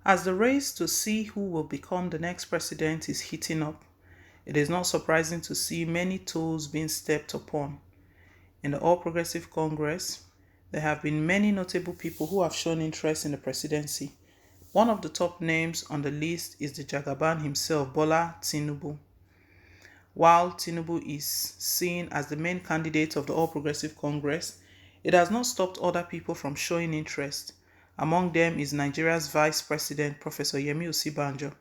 As the race to see who will become the next president is heating up, it is not surprising to see many toes being stepped upon. In the All Progressive Congress, there have been many notable people who have shown interest in the presidency. One of the top names on the list is the Jagaban himself, Bola Tinubu. While Tinubu is seen as the main candidate of the All Progressive Congress, it has not stopped other people from showing interest. Among them is Nigeria's Vice President, Professor Yemi Osibanjo.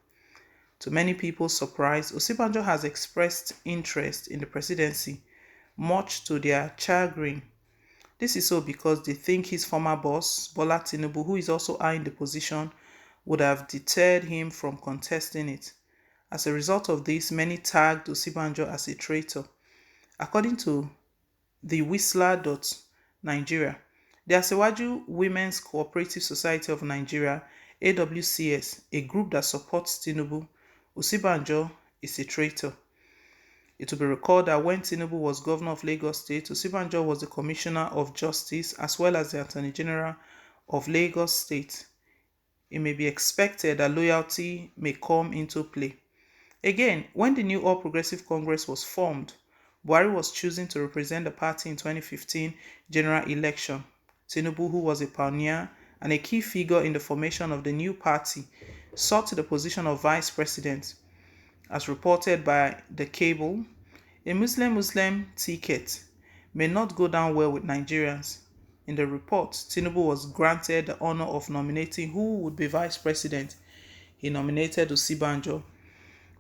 To many people's surprise, Osibanjo has expressed interest in the presidency, much to their chagrin. This is so because they think his former boss, Bola Tinubu, who is also eyeing the position, would have deterred him from contesting it. As a result of this, many tagged Osibanjo as a traitor. According to the Whistler.Nigeria, the Asewaju Women's Cooperative Society of Nigeria, AWCS, a group that supports Tinubu, Osibanjo is a traitor. It will be recalled that when Tinubu was governor of Lagos State, Osibanjo was the Commissioner of Justice as well as the Attorney General of Lagos State. It may be expected that loyalty may come into play. Again, when the new All Progressive Congress was formed, Buhari was choosing to represent the party in 2015 general election. Tinubu, who was a pioneer and a key figure in the formation of the new party, sought the position of vice president. As reported by The Cable, a Muslim ticket may not go down well with Nigerians. In the report, Tinubu was granted the honor of nominating who would be vice president. He nominated Osibanjo.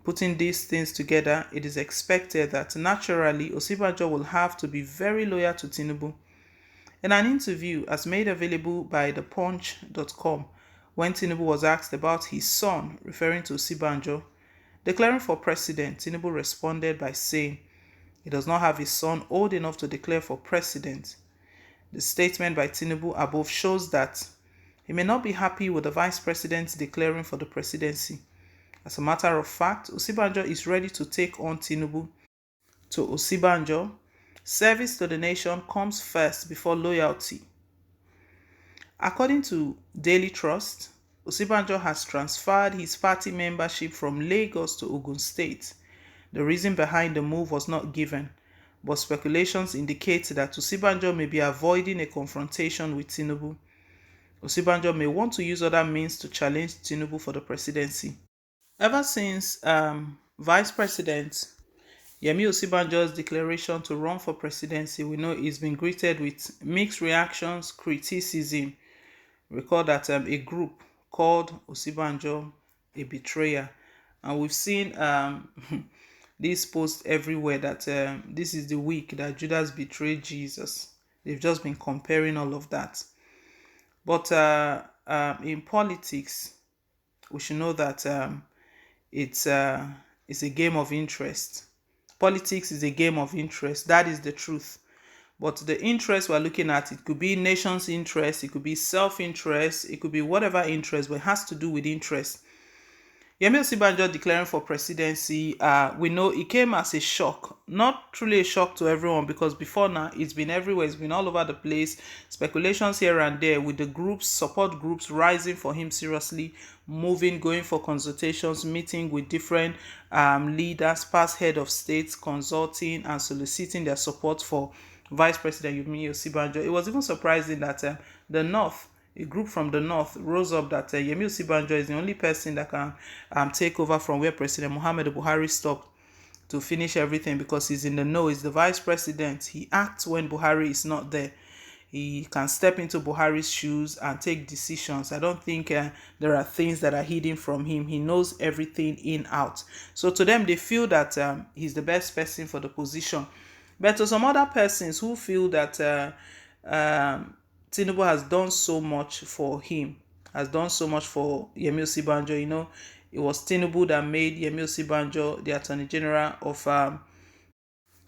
Putting these things together, it is expected that naturally Osibanjo will have to be very loyal to Tinubu. In an interview as made available by thepunch.com, when Tinubu was asked about his son, referring to Osibanjo, declaring for president, Tinubu responded by saying he does not have a son old enough to declare for president. The statement by Tinubu above shows that he may not be happy with the vice president declaring for the presidency. As a matter of fact, Osibanjo is ready to take on Tinubu. To Osibanjo, service to the nation comes first before loyalty. According to Daily Trust, Osibanjo has transferred his party membership from Lagos to Ogun State. The reason behind the move was not given, but speculations indicate that Osibanjo may be avoiding a confrontation with Tinubu. Osibanjo may want to use other means to challenge Tinubu for the presidency. Ever since Vice President Yemi Osibanjo's declaration to run for presidency, we know he's been greeted with mixed reactions, criticism. Recall that a group called Osibanjo a betrayer, and we've seen this post everywhere that this is the week that Judas betrayed Jesus. They've just been comparing all of that. But in politics, we should know that it's a game of interest. Politics is a game of interest. That is the truth. But the interest we're looking at, it could be nation's interest, it could be self-interest, it could be whatever interest, but it has to do with interest. Yemi Osibanjo declaring for presidency, we know it came as a shock. Not truly a shock to everyone, because before now, it's been everywhere. It's been all over the place. Speculations here and there with the groups, support groups rising for him seriously, moving, going for consultations, meeting with different leaders, past head of states, consulting and soliciting their support for Vice President Yemi Osibanjo. It was even surprising that the North, a group from the North, rose up that Yemi Osibanjo is the only person that can take over from where President Muhammadu Buhari stopped, to finish everything, because he's in the know. He's the vice president. He acts when Buhari is not there. He can step into Buhari's shoes and take decisions. I don't think there are things that are hidden from him. He knows everything in out. So to them, they feel that he's the best person for the position. But to some other persons who feel that Tinubu has done so much for him, has done so much for Yemi Osibanjo. You know, it was Tinubu that made Yemi Osibanjo the Attorney General of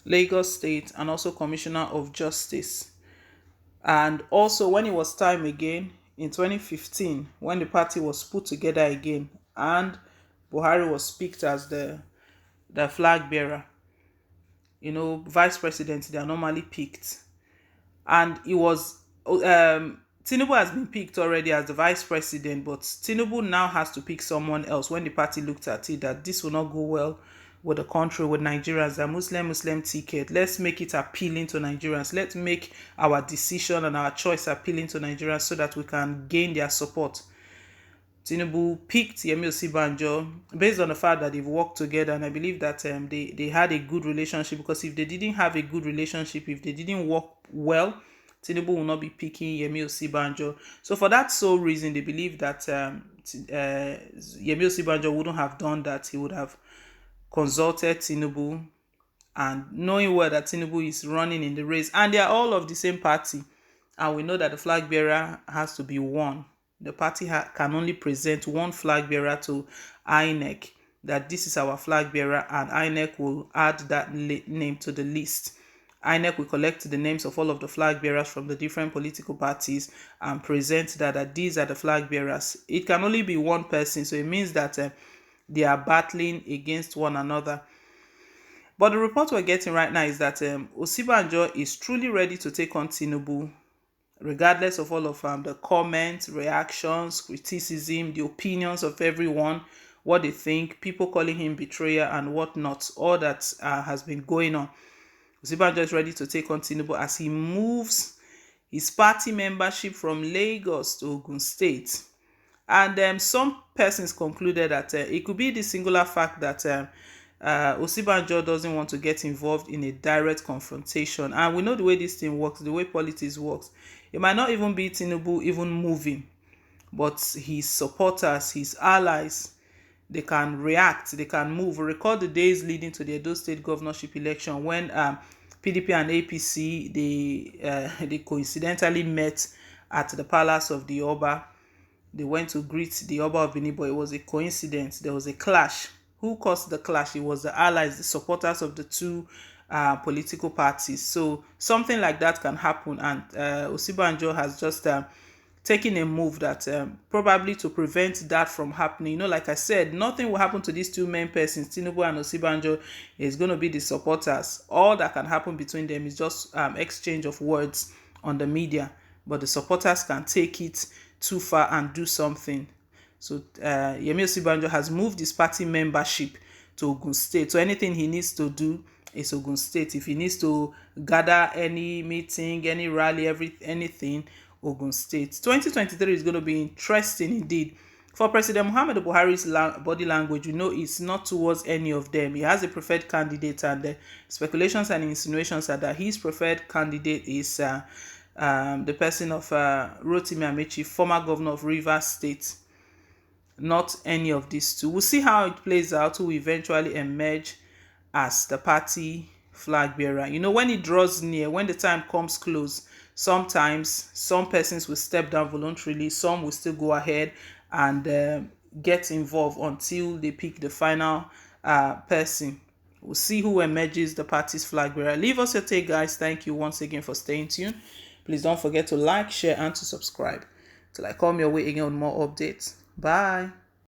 Lagos State and also Commissioner of Justice. And also when it was time again in 2015, when the party was put together again and Buhari was picked as the flag bearer, you know, vice president, they are normally picked. And it was Tinubu has been picked already as the vice president, but Tinubu now has to pick someone else when the party looked at it that this will not go well with the country, with Nigerians, the Muslim ticket. Let's make it appealing to Nigerians. Let's make our decision and our choice appealing to Nigerians so that we can gain their support. Tinubu picked Yemi Osibanjo based on the fact that they've worked together, and I believe that they had a good relationship, because if they didn't have a good relationship, if they didn't work well, Tinubu will not be picking Yemi Osibanjo. So for that sole reason, they believe that Yemi Osibanjo wouldn't have done that. He would have consulted Tinubu, and knowing well that Tinubu is running in the race, and they are all of the same party, and we know that the flag bearer has to be one. The party can only present one flag bearer to INEC, that this is our flag bearer, and INEC will add that name to the list. INEC will collect the names of all of the flag bearers from the different political parties and present that these are the flag bearers. It can only be one person, so it means that they are battling against one another. But the report we're getting right now is that Osibanjo is truly ready to take on Tinubu, regardless of all of the comments, reactions, criticism, the opinions of everyone, what they think, people calling him betrayer and whatnot, all that has been going on. Osibanjo is ready to take on Tinubu as he moves his party membership from Lagos to Ogun State. And some persons concluded that it could be the singular fact that Osibanjo doesn't want to get involved in a direct confrontation. And we know the way this thing works, the way politics works. It might not even be Tinubu even moving, but his supporters, his allies, they can react, they can move. Recall the days leading to the Edo State governorship election when PDP and APC, they coincidentally met at the palace of the Oba. They went to greet the Oba of Benin, but it was a coincidence. There was a clash. Who caused the clash? It was the allies, the supporters of the two political parties. So something like that can happen, and Osibanjo has just taken a move that probably to prevent that from happening. You know, like I said, nothing will happen to these two main persons, Tinubu and Osibanjo. Is going to be the supporters. All that can happen between them is just exchange of words on the media, but the supporters can take it too far and do something. So Yemi Osibanjo has moved his party membership to Ogun State. So anything he needs to do is Ogun State. If he needs to gather any meeting, any rally, anything, Ogun State. 2023 is going to be interesting indeed. For President Muhammadu Buhari's body language, you know, it's not towards any of them. He has a preferred candidate, and the speculations and insinuations are that his preferred candidate is the person of Rotimi Amechi, former governor of Rivers State. Not any of these two. We'll see how it plays out, who will eventually emerge as the party flag bearer. You know, when it draws near, when the time comes close, sometimes some persons will step down voluntarily, some will still go ahead and get involved until they pick the final person. We'll see who emerges the party's flag bearer. Leave us your take, guys. Thank you once again for staying tuned. Please don't forget to like, share, and to subscribe till I come your way again with more updates. Bye.